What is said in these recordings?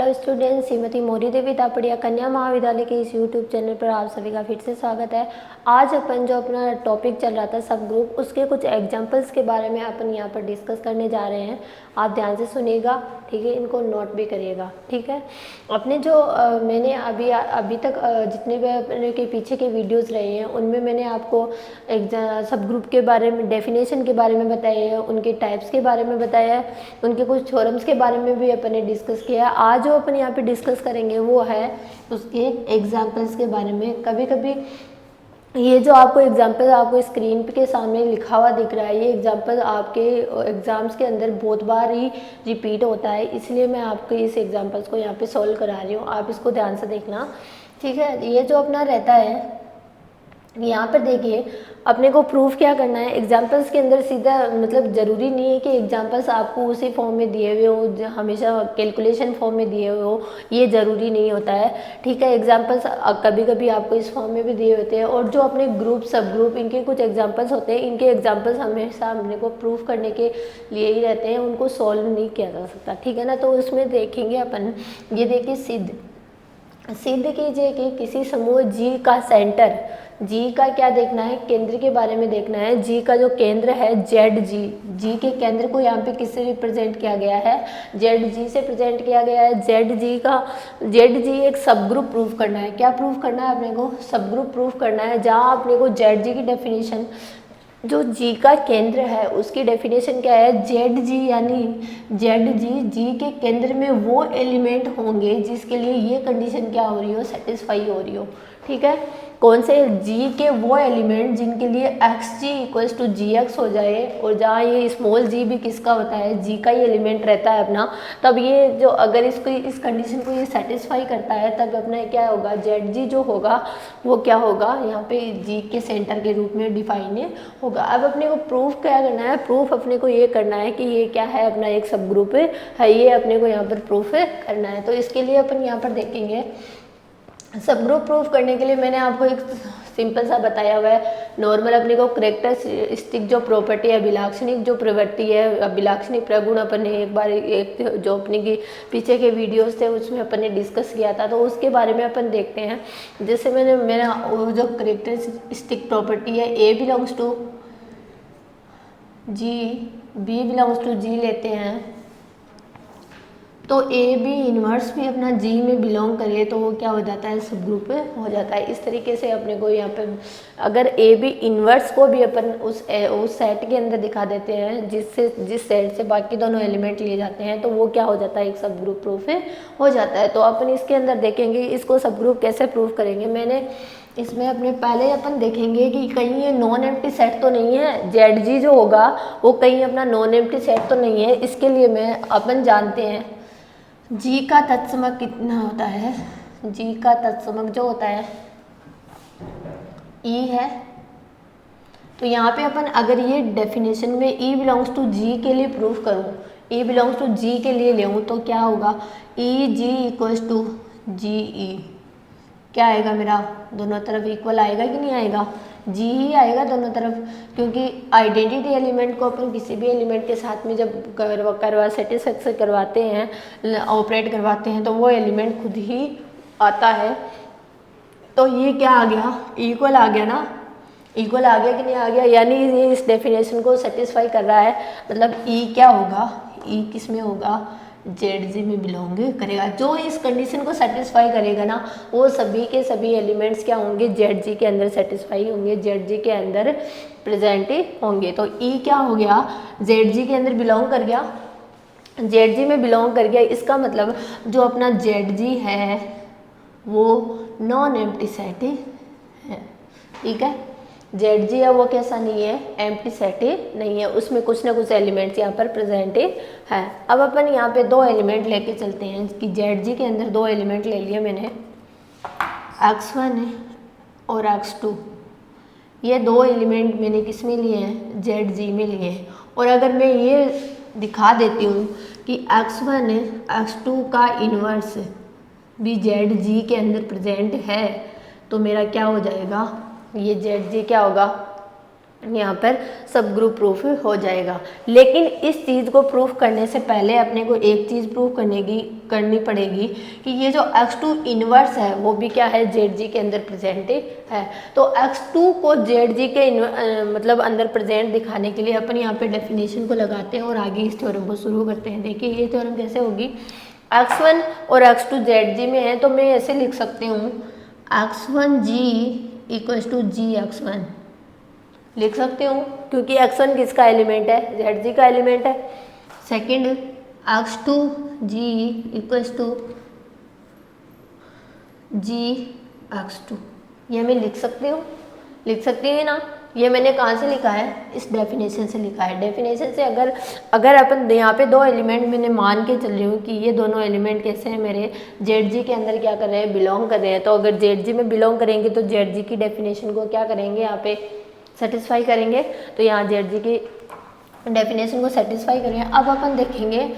Hello student, Shrimati मोरी देवी तापड़िया कन्या महाविद्यालय के इस यूट्यूब चैनल पर आप सभी का फिर से स्वागत है। आज अपन जो अपना टॉपिक चल रहा था सब ग्रुप, उसके कुछ एग्जांपल्स के बारे में अपन यहाँ पर डिस्कस करने जा रहे हैं। आप ध्यान से सुनिएगा, ठीक है, इनको नोट भी करिएगा, ठीक है। अपने जो मैंने अभी तक जितने भी अपने के पीछे के वीडियोस रहे हैं उनमें मैंने आपको सब ग्रुप के बारे में, डेफिनेशन के बारे में बताया है, उनके टाइप्स के बारे में बताया है, उनके कुछ थ्योरम्स के बारे में भी अपन ने डिस्कस किया है। आज जो अपन यहाँ पे डिस्कस करेंगे वो है उसके एग्जाम्पल्स के बारे में। कभी कभी ये जो आपको एग्जाम्पल आपको स्क्रीन के सामने लिखा हुआ दिख रहा है, ये एग्जाम्पल आपके एग्ज़ाम्स के अंदर बहुत बार ही रिपीट होता है, इसलिए मैं आपको इस एग्जाम्पल्स को यहाँ पे सॉल्व करा रही हूँ। आप इसको ध्यान से देखना, ठीक है। ये जो अपना रहता है, यहाँ पर देखिए अपने को प्रूफ क्या करना है। एग्जाम्पल्स के अंदर सीधा मतलब ज़रूरी नहीं है कि एग्जाम्पल्स आपको उसी फॉर्म में दिए हुए हो, हमेशा कैलकुलेशन फॉर्म में दिए हुए हो, ये ज़रूरी नहीं होता है, ठीक है। एग्जाम्पल्स कभी कभी आपको इस फॉर्म में भी दिए होते हैं, और जो अपने ग्रुप सब ग्रुप इनके कुछ एग्जाम्पल्स होते हैं, इनके एग्जाम्पल्स हमेशा अपने को प्रूफ करने के लिए ही रहते हैं, उनको सॉल्व नहीं किया जा सकता, ठीक है ना। तो उसमें देखेंगे अपन, ये देखिए सिद्ध कीजिए कि किसी समूह जी का सेंटर, जी का क्या देखना है, केंद्र के बारे में देखना है। जी का जो केंद्र है जेड जी, जी के केंद्र को यहाँ पे किससे रिप्रेजेंट किया गया है, जेड जी से प्रेजेंट किया गया है। जेड जी एक सब ग्रुप प्रूफ करना है। क्या प्रूफ करना है अपने को, सब ग्रुप प्रूफ करना है, जहाँ अपने को जेड जी की डेफिनेशन, जो जी का केंद्र है उसकी डेफिनेशन क्या है, जेड जी यानी जेड जी के केंद्र में वो एलिमेंट होंगे जिसके लिए ये कंडीशन क्या हो रही हो, सेटिस्फाई हो रही हो, ठीक है। कौन से, जी के वो एलिमेंट जिनके लिए x g equals to g x हो जाए, और जहाँ ये स्मॉल जी भी किसका होता है, जी का ही एलिमेंट रहता है अपना, तब ये जो अगर इसको इस कंडीशन को ये सेटिस्फाई करता है तब अपना क्या होगा, जेड जी जो होगा वो क्या होगा, यहाँ पे जी के सेंटर के रूप में डिफाइन होगा। अब अपने को प्रूफ क्या करना है, प्रूफ अपने को ये करना है कि ये क्या है, अपना एक सब ग्रुप है, ये अपने को यहाँ पर प्रूफ करना है। तो इसके लिए अपन यहाँ पर देखेंगे, सब ग्रुप प्रूफ करने के लिए मैंने आपको एक सिंपल सा बताया हुआ है। नॉर्मल अपने को करेक्टरिस्टिक जो प्रॉपर्टी है, अभिलाक्षणिक जो प्रवृत्ति है, अभिलाक्षणिक प्रगुण अपन ने एक बार एक जो अपने की पीछे के वीडियोस थे उसमें अपन ने डिस्कस किया था, तो उसके बारे में अपन देखते हैं। जैसे मेरा जो करेक्टरिस्टिक प्रॉपर्टी है, A belongs to G, B belongs to G लेते हैं, तो ए बी इन्वर्स भी अपना जी में बिलोंग करे तो वो क्या हो जाता है, सब ग्रुप हो जाता है। इस तरीके से अपने को यहाँ पे अगर ए बी इन्वर्स को भी अपन उस सेट के अंदर दिखा देते हैं जिस सेट से बाकी दोनों एलिमेंट लिए जाते हैं, तो वो क्या हो जाता है, एक सब ग्रुप प्रूफ हो जाता है। तो अपन इसके अंदर देखेंगे इसको सब ग्रुप कैसे प्रूफ करेंगे। मैंने इसमें अपने पहले अपन देखेंगे कि कहीं ये नॉन एम्प्टी सेट तो नहीं है, जेड जी जो होगा वो कहीं अपना नॉन एम्प्टी सेट तो नहीं है। इसके लिए अपन जानते हैं जी का तत्समक कितना होता है, जी का तत्समक जो होता है ई है। तो यहाँ पे अपन अगर ये डेफिनेशन में ई बिलोंग्स टू जी के लिए प्रूफ करूँ, ई बिलोंग्स टू जी के लिए ले तो क्या होगा, ई जी इक्वल्स टू जी ई, क्या आएगा मेरा, दोनों तरफ इक्वल आएगा कि नहीं आएगा, जी ही आएगा दोनों तरफ, क्योंकि आइडेंटिटी एलिमेंट को अपन किसी भी एलिमेंट के साथ में जब सेटिस्फैक्शन करवाते हैं, ऑपरेट करवाते हैं, तो वो एलिमेंट खुद ही आता है। तो ये क्या आ गया, इक्वल आ गया ना, इक्वल आ गया कि नहीं आ गया, यानी ये इस डेफिनेशन को सेटिस्फाई कर रहा है। मतलब ई क्या होगा, ई किस में होगा, जेड जी में बिलोंग करेगा। जो इस कंडीशन को सेटिस्फाई करेगा ना, वो सभी के सभी एलिमेंट्स क्या होंगे, जेड जी के अंदर सेटिस्फाई होंगे, जेड जी के अंदर प्रेजेंट होंगे। तो ई क्या हो गया, जेड जी के अंदर बिलोंग कर गया, जेड जी में बिलोंग कर गया। इसका मतलब जो अपना जेड जी है वो नॉन एम्प्टी सेट है, ठीक है। जेड जी है वो कैसा नहीं है, एम्प्टी सेट नहीं है, उसमें कुछ ना कुछ एलिमेंट्स यहाँ पर प्रेजेंट है। अब अपन यहाँ पे दो एलिमेंट लेके चलते हैं कि जेड जी के अंदर दो एलिमेंट ले लिए मैंने, x1 और x2। ये दो एलिमेंट मैंने किस में लिए हैं, जेड जी में लिए हैं। और अगर मैं ये दिखा देती हूँ कि x1 x2 का इन्वर्स भी जेड जी के अंदर प्रेजेंट है, तो मेरा क्या हो जाएगा, ये जेड जी क्या होगा, यहाँ पर सब ग्रुप प्रूफ हो जाएगा। लेकिन इस चीज़ को प्रूफ करने से पहले अपने को एक चीज़ प्रूफ करनी पड़ेगी कि ये जो x2 इन्वर्स है वो भी क्या है, ZG के अंदर प्रेजेंट है। तो x2 को ZG के मतलब अंदर प्रेजेंट दिखाने के लिए अपन यहाँ पे डेफिनेशन को लगाते हैं और आगे इस थ्योरम को शुरू करते हैं। देखिए ये थ्योरम कैसे होगी, x1 और x2 ZG में है तो मैं ऐसे लिख सकती हूँ x1G = Gx1 लिख सकती हूँ, क्योंकि x1 किसका एलिमेंट है, ZG का एलिमेंट है। सेकंड x2G = Gx2, ये मैं लिख सकती हूँ ना। ये मैंने कहाँ से लिखा है, इस डेफिनेशन से लिखा है। डेफिनेशन से अगर अपन यहाँ पे दो एलिमेंट मैंने मान के चल रही हूँ कि ये दोनों एलिमेंट कैसे हैं, मेरे ZG के अंदर क्या कर रहे हैं, बिलोंग कर रहे हैं। तो अगर ZG में बिलोंग करेंगे तो ZG की डेफिनेशन को क्या करेंगे, यहाँ पे सेटिस्फाई करेंगे। तो यहाँ ZG की डेफिनेशन को सेटिस्फाई करेंगे। अब अपन देखेंगे,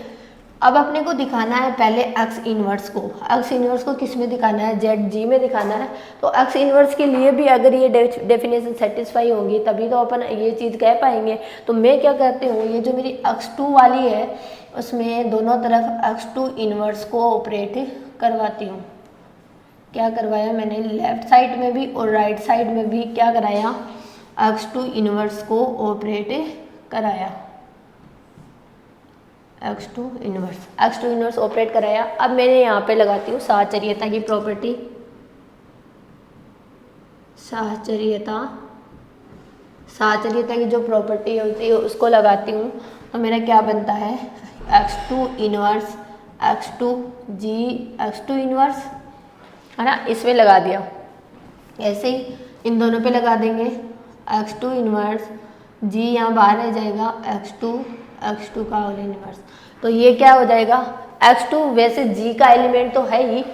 अब अपने को दिखाना है पहले x इन्वर्स को। x इन्वर्स को किस में दिखाना है, ZG में दिखाना है। तो x इन्वर्स के लिए भी अगर ये डेफिनेशन सेटिस्फाई होगी तभी तो अपन ये चीज़ कह पाएंगे। तो मैं क्या कहती हूँ, ये जो मेरी x2 वाली है उसमें दोनों तरफ x2 इन्वर्स को ऑपरेट करवाती हूँ। क्या करवाया मैंने, लेफ्ट साइड में भी और राइट साइड में भी क्या कराया, x2 इन्वर्स को ऑपरेट कराया। x2 इन्वर्स ऑपरेट कराया। अब मैंने यहाँ पे लगाती हूँ साहचर्यता की प्रॉपर्टी, साहचर्यता की जो प्रॉपर्टी होती है उसको लगाती हूँ। तो मेरा क्या बनता है, x2 इन्वर्स x2 इन्वर्स है ना, इसमें लगा दिया। ऐसे ही इन दोनों पे लगा देंगे, x2 इन्वर्स G यहाँ बाहर रह जाएगा, x2 का होल इन्वर्स। तो ये क्या हो जाएगा, x2 वैसे G का एलिमेंट तो है ही,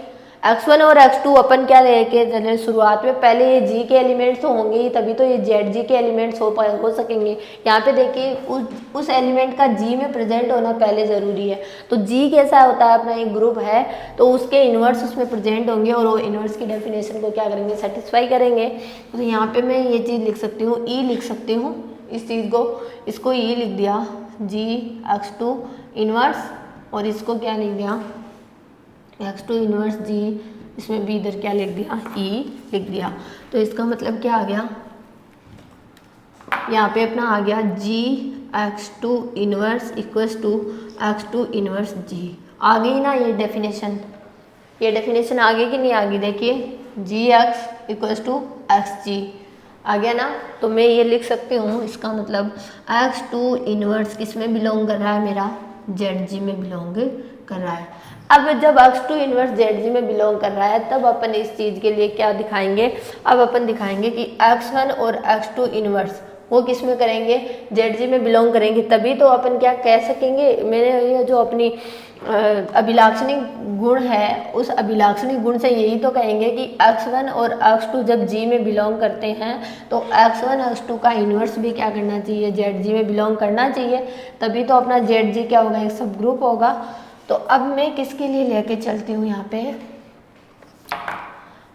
x1 और x2 अपन क्या लेके चले शुरुआत में, पहले ये G के एलिमेंट्स तो होंगे ही, तभी तो ये ZG के एलिमेंट्स हो सकेंगे। यहाँ पे देखिए उस एलिमेंट का G में प्रेजेंट होना पहले ज़रूरी है। तो G कैसा होता है, अपना एक ग्रुप है तो उसके इन्वर्स उसमें प्रेजेंट होंगे और वो इन्वर्स की डेफिनेशन को क्या करेंगे, सेटिस्फाई करेंगे। तो यहाँ पर मैं ये चीज़ लिख सकती हूँ, E लिख सकती हूँ इस चीज़ को, इसको E लिख दिया Gx2 इन्वर्स, और इसको क्या लिख दिया x2 इन्वर्स G, इसमें भी इधर क्या लिख दिया, E लिख दिया। तो इसका मतलब क्या आ गया, यहाँ पे अपना आ गया Gx2 inverse = x2 inverse G। आ गई ना ये डेफिनेशन आ गई कि नहीं आ गई, देखिए Gx = xG आ गया ना। तो मैं ये लिख सकती हूँ, इसका मतलब x2 इन्वर्स किस में बिलोंग कर रहा है, मेरा ZG में बिलोंग कर रहा है। अब जब x2 इन्वर्स ZG में बिलोंग कर रहा है तब अपन इस चीज़ के लिए क्या दिखाएंगे, अब अपन दिखाएंगे कि x1 और x2 इन्वर्स वो किस में करेंगे, ZG में बिलोंग करेंगे, तभी तो अपन क्या कह सकेंगे। मैंने ये जो अपनी अभिलाक्षणिक गुण है उस अभिलाक्षणिक गुण से यही तो कहेंगे कि x1 और x2 जब G में बिलोंग करते हैं तो x1 x2 का इन्वर्स भी क्या करना चाहिए, ZG में बिलोंग करना चाहिए, तभी तो अपना ZG क्या होगा, एक सब ग्रुप होगा। तो अब मैं किसके लिए लेके चलती हूँ, यहाँ पे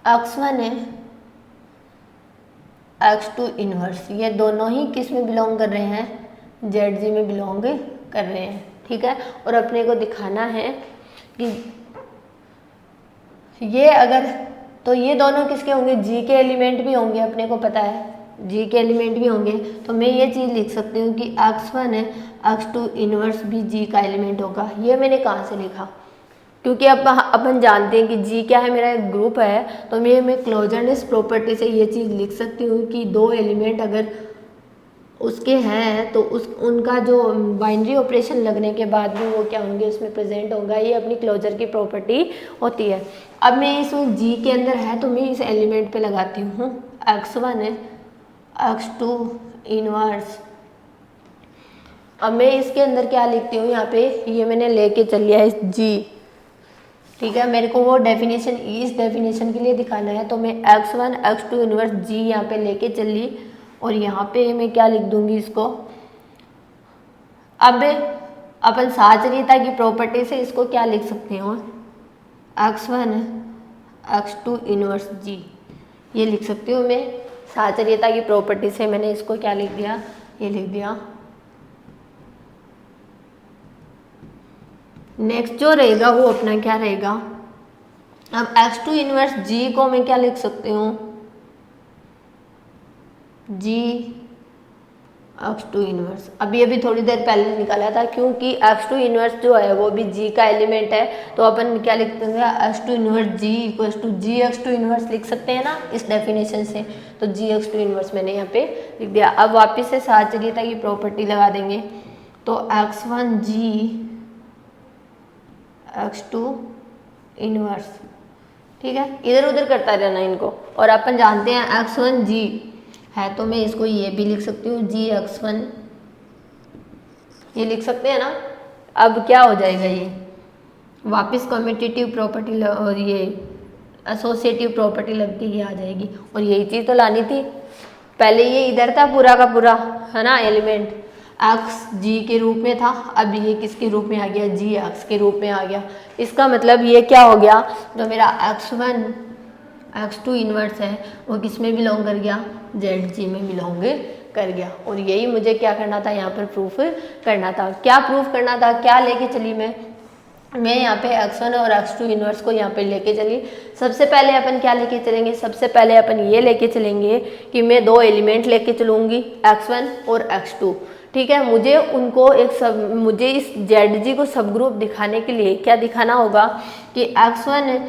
x1 है x2 इन्वर्स, ये दोनों ही किस में बिलोंग कर रहे हैं, ZG में बिलोंग कर रहे हैं, ठीक है। और अपने को दिखाना है कि ये अगर, तो ये दोनों किसके होंगे, G के एलिमेंट भी होंगे, अपने को पता है G के एलिमेंट भी होंगे। तो मैं ये चीज़ लिख सकती हूँ कि x1 है x2 इन्वर्स भी G का एलिमेंट होगा। ये मैंने कहाँ से लिखा, क्योंकि अब अपन जानते हैं कि G क्या है, मेरा एक ग्रुप है। तो मैं क्लोजरनेस प्रॉपर्टी से ये चीज़ लिख सकती हूँ कि दो एलिमेंट अगर उसके हैं तो उनका जो बाइनरी ऑपरेशन लगने के बाद भी वो क्या होंगे, उसमें प्रेजेंट होगा। ये अपनी क्लोजर की प्रॉपर्टी होती है। अब मैं इसमें G के अंदर है तो मैं इस एलिमेंट पे लगाती हूँ x1 है x2 इन्वर्स। अब मैं इसके अंदर क्या लिखती हूँ, यहाँ पे ये मैंने लेके चल लिया है G, ठीक है। मेरे को वो डेफिनेशन इस डेफिनेशन के लिए दिखाना है तो मैं x1 x2 इन्वर्स G यहाँ पे लेके चल ली और यहाँ पे मैं क्या लिख दूंगी इसको। अब अपन साहचर्यता की प्रॉपर्टी से इसको क्या लिख सकते हो, x1 x2 इन्वर्स G, ये लिख सकती हूँ मैं। साहचर्यता की प्रॉपर्टी से मैंने इसको क्या लिख दिया, ये लिख दिया। नेक्स्ट जो रहेगा वो अपना क्या रहेगा, अब x2 इनवर्स g को मैं क्या लिख सकती हूँ, g x2 इनवर्स। अभी थोड़ी देर पहले निकाला था, क्योंकि x2 इनवर्स जो है वो भी g का एलिमेंट है, तो अपन क्या लिख देंगे, x2 inverse g equals to g x2 inverse लिख सकते हैं ना इस डेफिनेशन से। तो g x2 इनवर्स मैंने यहाँ पे लिख दिया। अब वापस से साहचर्यता की प्रॉपर्टी लगा देंगे, तो x1 g x2 इनवर्स, ठीक है, इधर उधर करता रहना इनको। और अपन जानते हैं x1 g है, तो मैं इसको ये भी लिख सकती हूँ g x1, ये लिख सकते हैं ना। अब क्या हो जाएगा, ये वापस कम्यूटेटिव प्रॉपर्टी और ये एसोसिएटिव प्रॉपर्टी लग के ये आ जाएगी। और यही चीज़ तो लानी थी, पहले ये इधर था पूरा का पूरा, है ना, एलिमेंट x g के रूप में था, अब ये किसके रूप में आ गया, g x के रूप में आ गया। इसका मतलब ये क्या हो गया, जो मेरा x1 x2 इनवर्स है वो किस में बिलोंग कर गया, zg में बिलोंग कर गया। और यही मुझे क्या करना था, यहाँ पर प्रूफ करना था। क्या प्रूफ करना था, क्या लेके चली मैं यहाँ पे x1 और x2 इनवर्स को यहाँ पे लेके चली। सबसे पहले अपन क्या लेके चलेंगे, सबसे पहले अपन ये लेके चलेंगे कि मैं दो एलिमेंट लेके चलूँगी x1 और x2, ठीक है। मुझे इस ZG को सब ग्रुप दिखाने के लिए क्या दिखाना होगा कि x1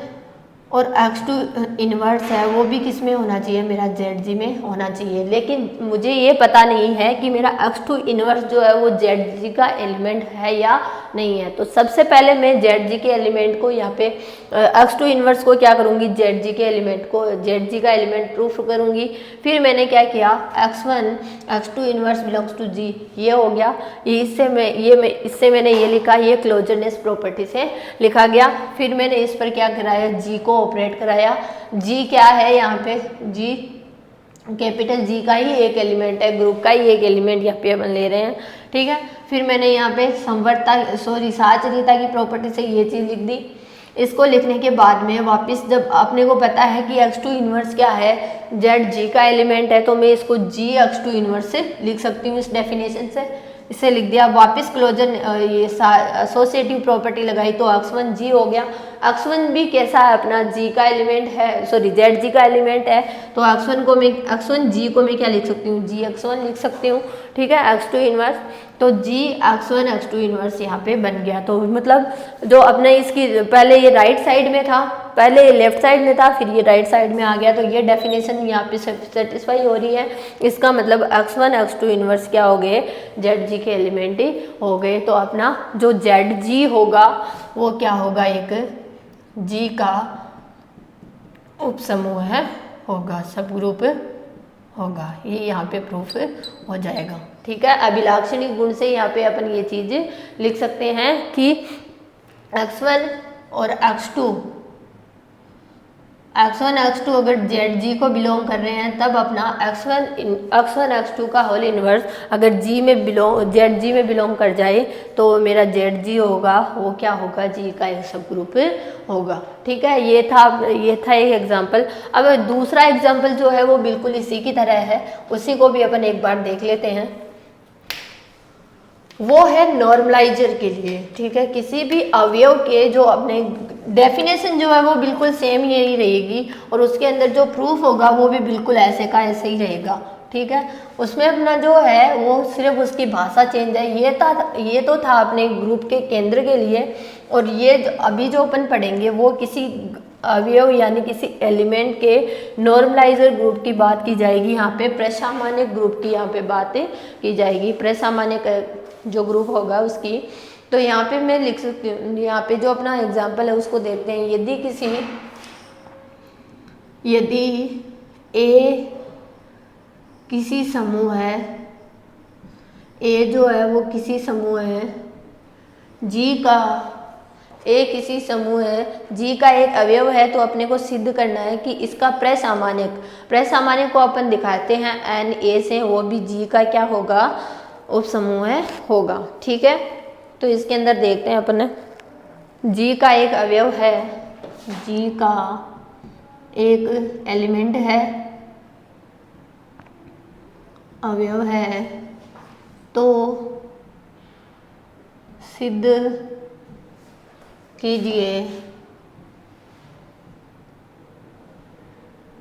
और x2 इनवर्स है वो भी किस में होना चाहिए, मेरा ZG में होना चाहिए। लेकिन मुझे ये पता नहीं है कि मेरा x2 इनवर्स जो है वो ZG का एलिमेंट है या नहीं है। तो सबसे पहले मैं ZG के एलिमेंट को यहाँ पे x2 इनवर्स को क्या करूँगी, ZG के एलिमेंट को, ZG का एलिमेंट प्रूफ करूँगी। फिर मैंने क्या किया, x1 x2 inverse belongs to G, ये हो गया। इससे मैंने ये लिखा, ये क्लोजरनेस प्रॉपर्टी से लिखा गया। फिर मैंने इस पर क्या कराया, G को ऑपरेट कराया। G क्या है यहाँ पे, G कैपिटल G का ही एक एलिमेंट है, ग्रुप का ही एक एलिमेंट यहाँ पे अपन ले रहे हैं, ठीक है। फिर मैंने यहाँ पे साहचर्यता की प्रॉपर्टी से ये चीज़ लिख दी। इसको लिखने के बाद में वापस जब अपने को पता है कि x2 इनवर्स क्या है, ZG का एलिमेंट है, तो मैं इसको g x2 इनवर्स से लिख सकती हूँ इस डेफिनेशन से। इसे लिख दिया। वापस क्लोजर ये एसोसिएटिव प्रॉपर्टी लगाई तो x1 g हो गया। x1 भी कैसा है, अपना g का एलिमेंट है, सॉरी ZG का एलिमेंट है। तो x1 g को मैं क्या लिख सकती हूँ, g x1 लिख सकती हूँ, ठीक है, x2 इनवर्स। तो g x1 x2 इनवर्स यहाँ पे बन गया। तो मतलब जो अपने इसकी पहले ये राइट साइड में था, पहले ये लेफ्ट साइड में था, फिर ये राइट साइड में आ गया। तो ये डेफिनेशन यहाँ पे सेटिस्फाई हो रही है। इसका मतलब x1 x2 इनवर्स क्या हो गए, ZG के एलिमेंट ही हो गए। तो अपना जो ZG होगा वो क्या होगा, एक G का उपसमूह है होगा, सब ग्रुप होगा। ये यहाँ पे प्रूफ हो जाएगा, ठीक है। अभिलाक्षणिक गुण से यहाँ पे अपन ये चीज़ लिख सकते हैं कि x1 और x2 अगर ZG को बिलोंग कर रहे हैं, तब अपना x1 x2 का होल इनवर्स अगर ZG में बिलोंग कर जाए तो मेरा ZG होगा वो क्या होगा, G का एक सब ग्रुप होगा, ठीक है। ये था एक एग्जांपल। अब दूसरा एग्जांपल जो है वो बिल्कुल इसी की तरह है, उसी को भी अपन एक बार देख लेते हैं। वो है नॉर्मलाइजर के लिए, ठीक है। किसी भी अवयव के जो अपने डेफिनेशन जो है वो बिल्कुल सेम यही रहेगी और उसके अंदर जो प्रूफ होगा वो भी बिल्कुल ऐसे का ऐसे ही रहेगा, ठीक है। उसमें अपना जो है वो सिर्फ उसकी भाषा चेंज है। ये तो था अपने ग्रुप के केंद्र के लिए। और ये अभी जो अपन पढ़ेंगे वो किसी अवयव यानी किसी एलिमेंट के नॉर्मलाइजर ग्रुप की बात की जाएगी। यहाँ पे प्रसामान्य ग्रुप की यहाँ पे बातें की जाएगी, प्रसामान्य जो ग्रुप होगा उसकी। तो यहाँ पे मैं लिख सकती हूँ, यहाँ पे जो अपना एग्जाम्पल है उसको देखते हैं। यदि ए किसी समूह है, ए जो है वो किसी समूह है, ए किसी समूह है, G का एक अवयव है, तो अपने को सिद्ध करना है कि इसका प्रसामान्य को अपन दिखाते हैं Na से, वो भी G का क्या होगा, उपसमूह होगा, ठीक है। तो इसके अंदर देखते हैं अपन, G का एक अवयव है, G का एक एलिमेंट है अवयव है तो सिद्ध कीजिए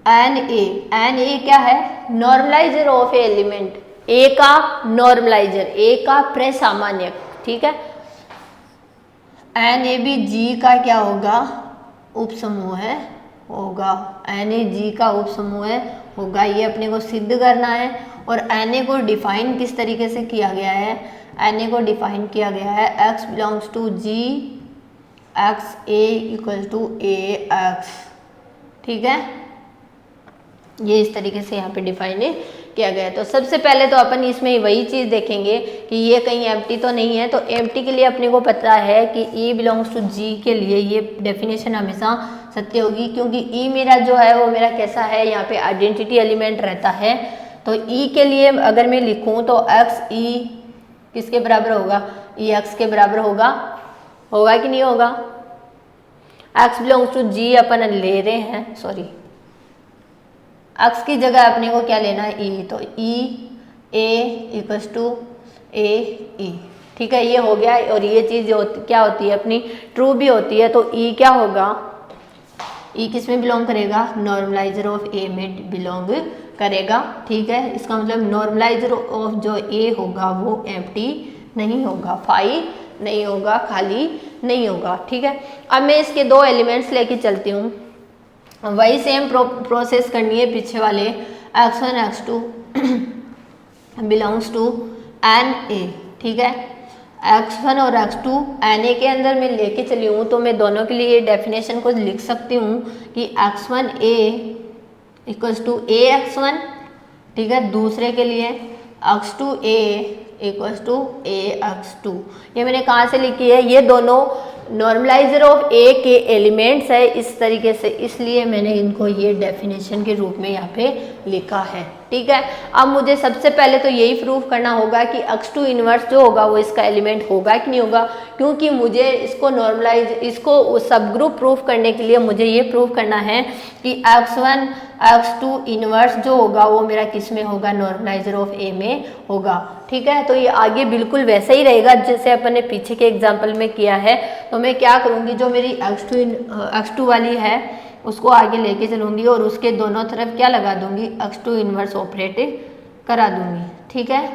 एन ए क्या है? नॉर्मलाइजर ऑफ ए एलिमेंट, ए का नॉर्मलाइजर, ए का प्रसामान्यक, ठीक है। एन ए भी जी का क्या होगा? उपसमूह है होगा, एन ए जी का उपसमूह है होगा। ये अपने को सिद्ध करना है। और एन ए को डिफाइन किस तरीके से किया गया है? एन ए को डिफाइन किया गया है x belongs to g x a equal to a x, ठीक है। ये इस तरीके से यहाँ पे डिफाइन किया गया है। तो सबसे पहले तो अपन इसमें वही चीज़ देखेंगे कि ये कहीं एम्प्टी तो नहीं है। तो एम्प्टी के लिए अपने को पता है कि E बिलोंग्स टू G के लिए ये डेफिनेशन हमेशा सत्य होगी, क्योंकि E मेरा जो है वो मेरा कैसा है, यहाँ पे आइडेंटिटी एलिमेंट रहता है। तो E के लिए अगर मैं लिखूँ तो x E किसके बराबर होगा? E x के बराबर होगा कि नहीं होगा? x बिलोंग्स टू G अपन ले रहे हैं, सॉरी x की जगह अपने को क्या लेना है? E, तो E A equals to A E, ठीक है। ये हो गया। और ये चीज़ क्या होती है अपनी? ट्रू भी होती है। तो E क्या होगा? E किस में बिलोंग करेगा? नॉर्मलाइजर ऑफ A में बिलोंग करेगा, ठीक है। इसका मतलब नॉर्मलाइजर ऑफ जो A होगा वो एम्प्टी नहीं होगा, फाई नहीं होगा, खाली नहीं होगा, ठीक है। अब मैं इसके दो एलिमेंट्स लेके चलती हूँ। वही सेम प्रोसेस करनी है पीछे वाले x1 x2 belongs to N A, ठीक है। x1 और x2 एन ए के अंदर मैं लेके चली हूँ, तो मैं दोनों के लिए डेफिनेशन को लिख सकती हूँ कि x1 a equals to A x1, ठीक है। दूसरे के लिए x2 a equals to A x2। ये मैंने कहाँ से लिखी है? ये दोनों नॉर्मलाइजर ऑफ ए के एलिमेंट्स है इस तरीके से, इसलिए मैंने इनको ये डेफिनेशन के रूप में यहाँ पे लिखा है, ठीक है। अब मुझे सबसे पहले तो यही प्रूफ करना होगा कि x2 इनवर्स जो होगा वो इसका एलिमेंट होगा कि नहीं होगा, क्योंकि मुझे इसको सब ग्रुप प्रूफ करने के लिए मुझे ये प्रूफ करना है कि x1 x2 इनवर्स जो होगा वो मेरा किस में होगा? नॉर्मलाइजर ऑफ ए में होगा, ठीक है। तो ये आगे बिल्कुल वैसा ही रहेगा जैसे अपन ने पीछे के एग्जाम्पल में किया है। तो मैं क्या करूँगी, जो मेरी x2 वाली है उसको आगे लेके चलूँगी और उसके दोनों तरफ क्या लगा दूँगी? x2 इनवर्स ऑपरेट करा दूँगी, ठीक है।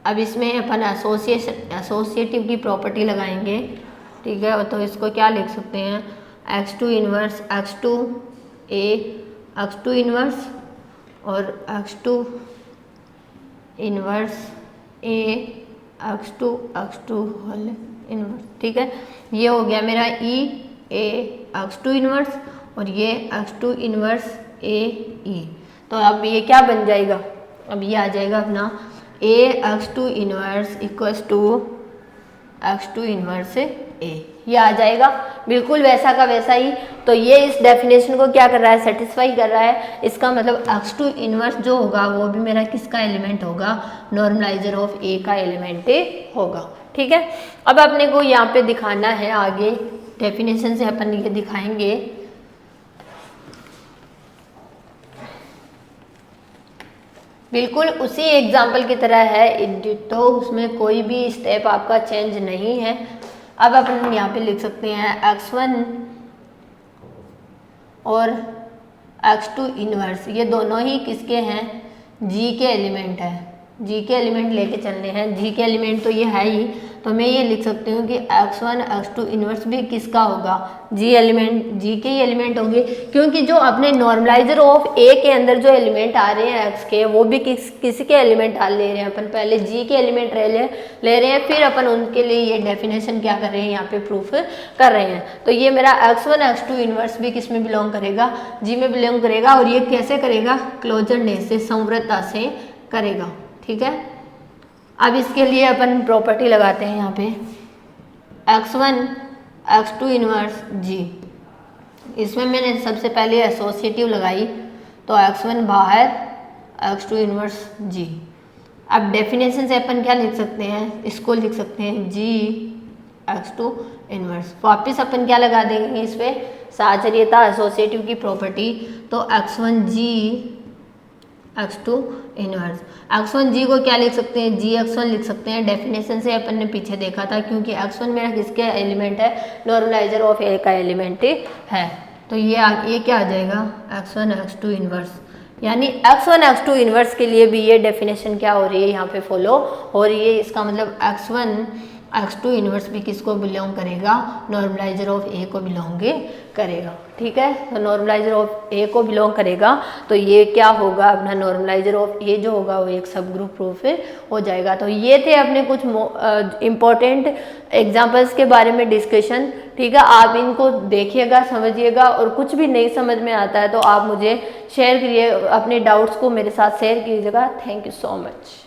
अब इसमें अपन एसोसिएटिव की प्रॉपर्टी लगाएंगे, ठीक है। तो इसको क्या लिख सकते हैं? x2 inverse x2 a x2 inverse और x2 inverse a x2 whole inverse, ठीक है। ये हो गया मेरा E A x2 इनवर्स और ये x2 इनवर्स A E। तो अब ये क्या बन जाएगा? अब ये आ जाएगा अपना A x2 inverse equals to x2 inverse A, ये आ जाएगा बिल्कुल वैसा का वैसा ही। तो ये इस डेफिनेशन को क्या कर रहा है? सेटिस्फाई कर रहा है। इसका मतलब x2 इनवर्स जो होगा वो भी मेरा किसका एलिमेंट होगा? नॉर्मलाइजर ऑफ A का एलिमेंट होगा, ठीक है। अब अपने को यहाँ पे दिखाना है, आगे डेफिनेशन से अपन ये दिखाएंगे। बिल्कुल उसी एग्जाम्पल की तरह है, तो उसमें कोई भी स्टेप आपका चेंज नहीं है। अब अपन यहाँ पे लिख सकते हैं x1 और x2 इनवर्स, ये दोनों ही किसके हैं? G के एलिमेंट है। G के एलिमेंट लेके चलने हैं। G के एलिमेंट तो ये है ही, तो मैं ये लिख सकती हूँ कि x1 x2 इनवर्स भी किसका होगा? G के ही एलिमेंट होंगे, क्योंकि जो अपने नॉर्मलाइजर ऑफ A के अंदर जो एलिमेंट आ रहे हैं x के, वो भी किसी के एलिमेंट ले रहे हैं। अपन पहले G के एलिमेंट ले रहे हैं, फिर अपन उनके लिए ये डेफिनेशन क्या कर रहे हैं? यहाँ पे प्रूफ कर रहे हैं। तो ये मेरा x1 x2 इनवर्स भी किस में बिलोंग करेगा? G में बिलोंग करेगा। और ये कैसे करेगा? क्लोजरनेस से, संवृतता से करेगा, ठीक है। अब इसके लिए अपन प्रॉपर्टी लगाते हैं यहाँ पे x1 x2 इनवर्स G। इसमें मैंने सबसे पहले एसोसिएटिव लगाई, तो x1 बाहर x2 इनवर्स G। अब डेफिनेशन से अपन क्या लिख सकते हैं? इसको लिख सकते हैं G x2 इनवर्स। वापस अपन क्या लगा देंगे इस पर? साहचर्यता, एसोसिएटिव की प्रॉपर्टी। तो x1 G x2 inverse. x1 g को क्या लिख सकते हैं, g x1 लिख सकते हैं। डेफिनेशन से अपन ने पीछे देखा था, क्योंकि x1 मेरा किसके एलिमेंट है, नॉर्मलाइजर ऑफ ए का एलिमेंट ही है। तो ये क्या आ जाएगा, x1 x2 इनवर्स, यानी x1 x2 इनवर्स के लिए भी ये डेफिनेशन क्या हो रही है, यहाँ पे फॉलो हो रही है। इसका मतलब x1 x2 इनवर्स भी किसको बिलोंग करेगा, नॉर्मलाइजर ऑफ ए को बिलोंग करेगा। ठीक है, तो नॉर्मलाइजर ऑफ ए को बिलोंग करेगा, तो ये क्या होगा, अपना नॉर्मलाइजर ऑफ ए जो होगा वो एक सब ग्रुप प्रूफ हो जाएगा। तो ये थे अपने कुछ इम्पोर्टेंट एग्जाम्पल्स के बारे में डिस्कशन। ठीक है, आप इनको देखिएगा, समझिएगा, और कुछ भी नहीं समझ में आता है तो आप मुझे शेयर करिए, अपने डाउट्स को मेरे साथ शेयर कीजिएगा। Thank you so much.